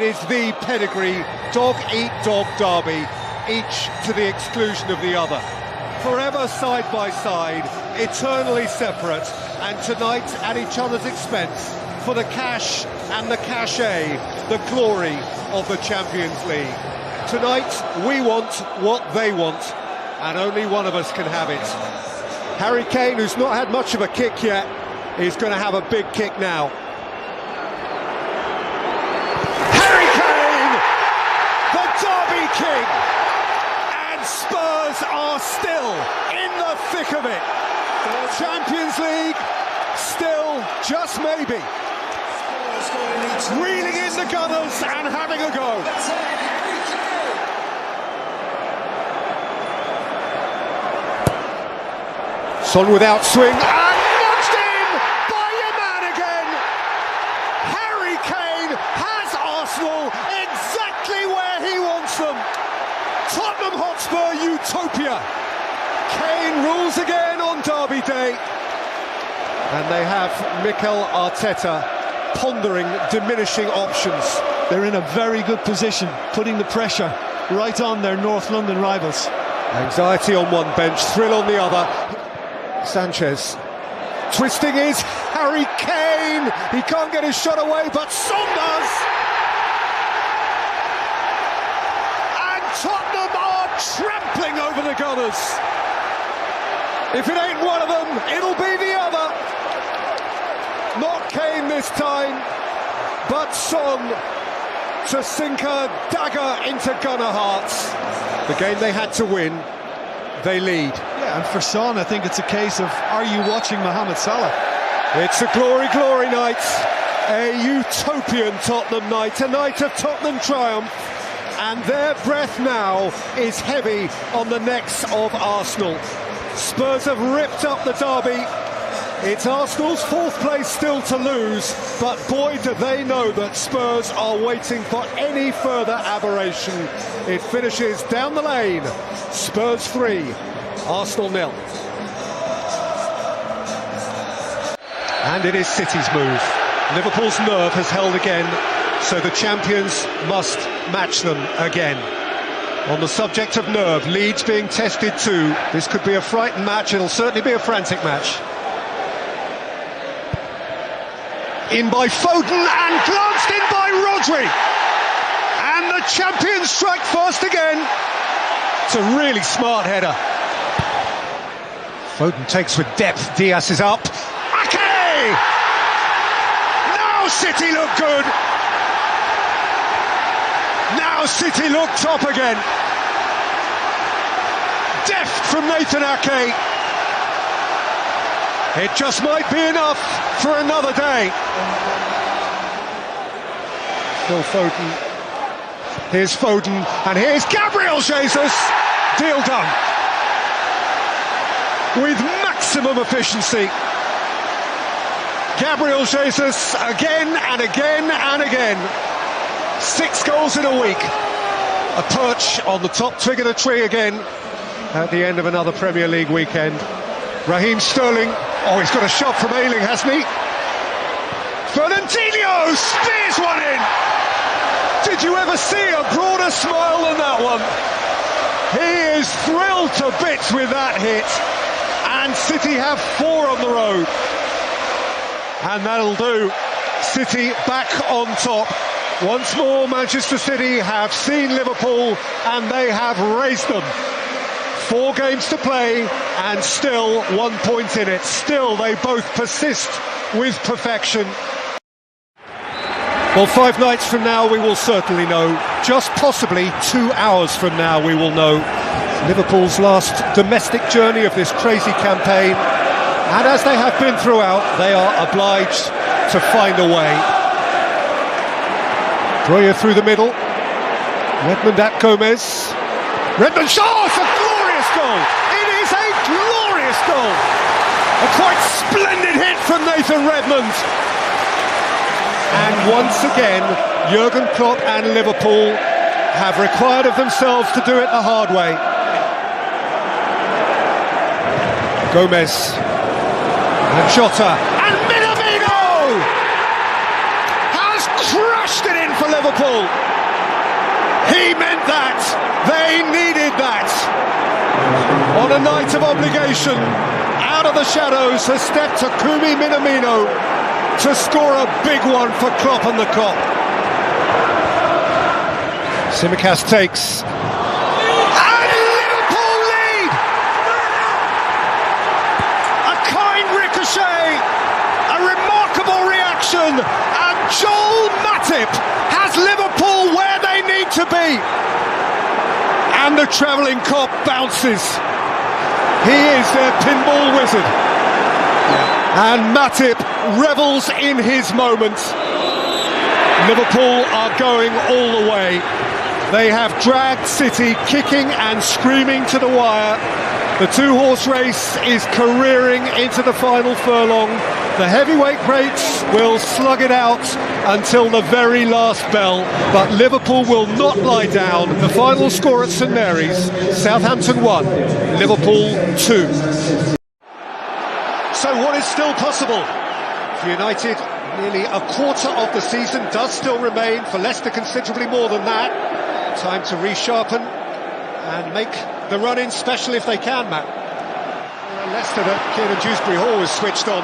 is the pedigree, dog-eat-dog derby, each to the exclusion of the other. Forever side by side, eternally separate, and tonight at each other's expense for the cash and the cachet, the glory of the Champions League. Tonight, we want what they want, and only one of us can have it. Harry Kane, who's not had much of a kick yet, is going to have a big kick now. Harry Kane, the Derby King, and Spurs are still in the thick of it. Champions League, still, just maybe. Reeling in the Gunners and having a go. Son without swing, and nudged in by your man again. Harry Kane has Arsenal exactly where he wants them. Tottenham Hotspur utopia. Kane rules again on Derby Day. And they have Mikel Arteta pondering diminishing options. They're in a very good position, putting the pressure right on their North London rivals. Anxiety on one bench, thrill on the other. Sanchez twisting is Harry Kane. He can't get his shot away, but Son does. And Tottenham are trampling over the Gunners. If it ain't one of them, it'll be the other. Not Kane this time, but Son to sink a dagger into Gunner hearts. The game they had to win, they lead. Yeah, and for Son, I think it's a case of, are you watching Mohamed Salah? It's a glory, glory night. A utopian Tottenham night, a night of Tottenham triumph. And their breath now is heavy on the necks of Arsenal. Spurs have ripped up the derby. It's Arsenal's fourth place still to lose, but boy do they know that Spurs are waiting for any further aberration. It finishes down the lane. Spurs 3, Arsenal 0. And it is City's move. Liverpool's nerve has held again, so the champions must match them again. On the subject of nerve, Leeds being tested too. This could be a frightened match, it'll certainly be a frantic match. In by Foden and glanced in by Rodri. And the champions strike first again. It's a really smart header. Foden takes with depth, Diaz is up. Ake! Now City look good. Now City look top again. Deft from Nathan Ake. It just might be enough for another day. Phil Foden. Here's Foden, and here's Gabriel Jesus. Deal done. With maximum efficiency. Gabriel Jesus again and again and again. 6 goals in a week. A perch on the top twig of the tree again at the end of another Premier League weekend. Raheem Sterling. Oh, he's got a shot from Ayling, hasn't he? Fernandinho spears one in. Did you ever see a broader smile than that one? He is thrilled to bits with that hit. And City have 4 on the road. And that'll do. City back on top. Once more, Manchester City have seen Liverpool and they have raised them. 4 games to play and still 1 point in it. Still, they both persist with perfection. Well, 5 nights from now we will certainly know. Just possibly 2 hours from now we will know Liverpool's last domestic journey of this crazy campaign. And as they have been throughout, they are obliged to find a way. Drury through the middle. Redmond at Gomez. Redmond shot! A glorious goal! It is a glorious goal! A quite splendid hit from Nathan Redmond. And once again, Jurgen Klopp and Liverpool have required of themselves to do it the hard way. Gomez. And Jota. And Minamino! Has crushed it in for Liverpool. Liverpool. He meant that. They needed that. On a night of obligation, out of the shadows has stepped Takumi Minamino to score a big one for Klopp and the Kop. Tsimikas takes. And Liverpool lead! A kind ricochet, a remarkable reaction, and Joel Matip has Liverpool where they need to be. And the travelling Kop bounces. He is their pinball wizard. And Matip revels in his moment. Liverpool are going all the way. They have dragged City kicking and screaming to the wire. The two-horse race is careering into the final furlong. The heavyweight greats will slug it out until the very last bell, but Liverpool will not lie down. The final score at St Mary's, Southampton 1, Liverpool 2. So what is still possible? For United, nearly a quarter of the season does still remain. For Leicester, considerably more than that. Time to resharpen and make the run-in special if they can, Matt. Leicester, that Kieran Dewsbury Hall is switched on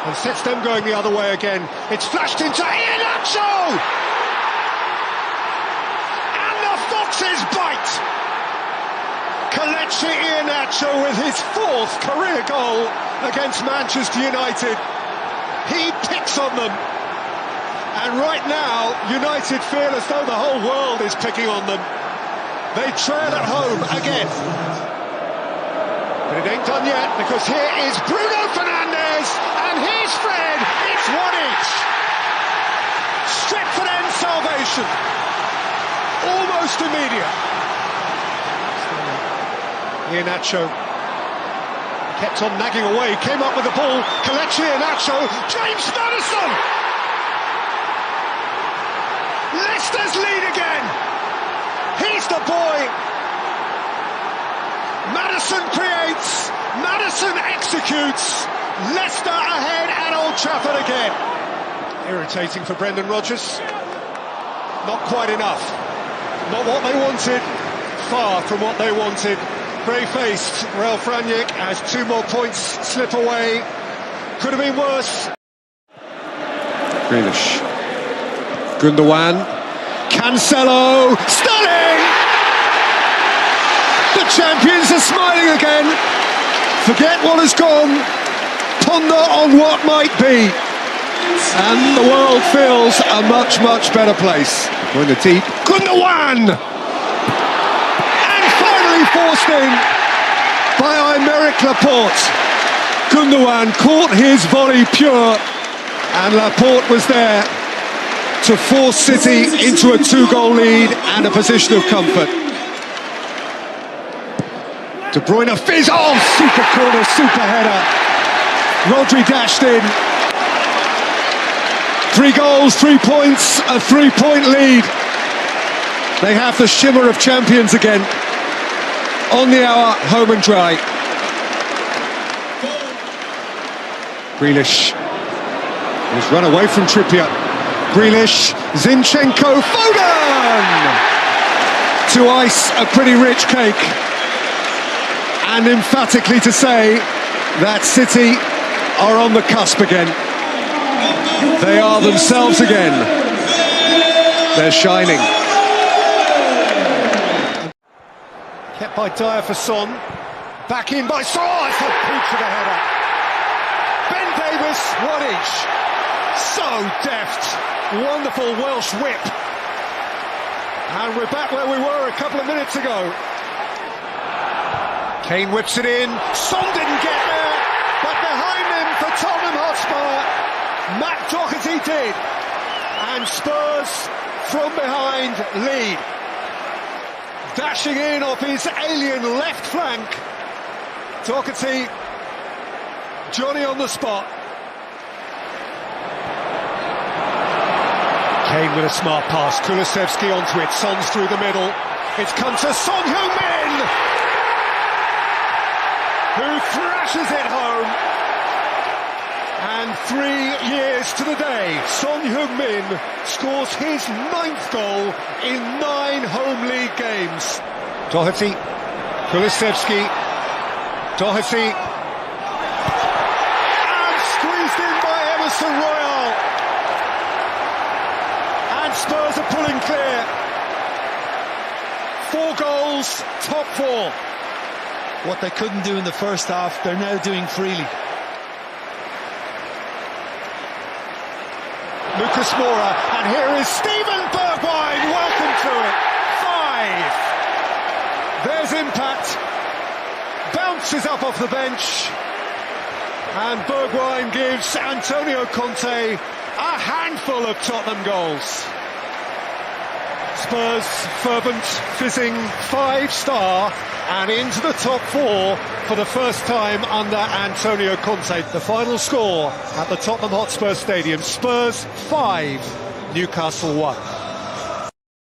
and sets them going the other way again. It's flashed into Iheanacho! And the Foxes bite! Kelechi Iheanacho with his fourth career goal against Manchester United. He picks on them. And right now, United feel as though the whole world is picking on them. They trail at home again. But it ain't done yet, because here is Bruno Fernandes, and here's Fred. It's one each. Stretford end salvation. Almost immediate. Iheanacho kept on nagging away, came up with the ball. Kelechi Iheanacho, James Maddison! Leicester's lead again. He's the boy. Maddison creates. Maddison executes. Leicester ahead at Old Trafford again. Irritating for Brendan Rodgers. Not quite enough. Not what they wanted. Far from what they wanted. Grey-faced Ralph Rangnick has 2 more points slip away. Could have been worse. Grealish. Gundogan, Cancelo, stunning! The champions are smiling again. Forget what has gone, ponder on what might be. And the world feels a much, much better place. Going the deep, Gundogan! And finally forced in by Aymeric Laporte. Gundogan caught his volley pure, and Laporte was there to force City into a 2-goal lead and a position of comfort. De Bruyne fizz, oh, super corner, super header. Rodri dashed in. 3 goals, 3 points, a 3-point lead. They have the shimmer of champions again. On the hour, home and dry. Grealish. He's run away from Trippier. Grealish, Zinchenko, Foden! To ice a pretty rich cake. And emphatically to say that City are on the cusp again. They are themselves again. They're shining. Kept by Dyer for Son. Back in by Son. Oh, it's a peach of a header. Ben Davies, 1 each. So deft. Wonderful Welsh whip. And we're back where we were a couple of minutes ago. Kane whips it in. Son didn't get there, but behind him for Tottenham Hotspur, Matt Doherty did. And Spurs from behind lead. Dashing in off his alien left flank. Doherty, Johnny on the spot. Kane with a smart pass, Kulusevski onto it, Son's through the middle. It's come to Son Heung-min, who thrashes it home. And 3 years to the day, Son Heung-min scores his 9th goal in 9 home league games. Doherty, Kulusevski, Doherty, and squeezed in by Emerson Royal. And Spurs are pulling clear. 4 goals, top 4. What they couldn't do in the first half, they're now doing freely. Lucas Moura, and here is Steven Bergwijn, welcome to it. 5. There's impact. Bounces up off the bench. And Bergwijn gives Antonio Conte a handful of Tottenham goals. Spurs fervent, fizzing 5-star and into the top 4 for the first time under Antonio Conte. The final score at the Tottenham Hotspur Stadium, Spurs 5, Newcastle 1.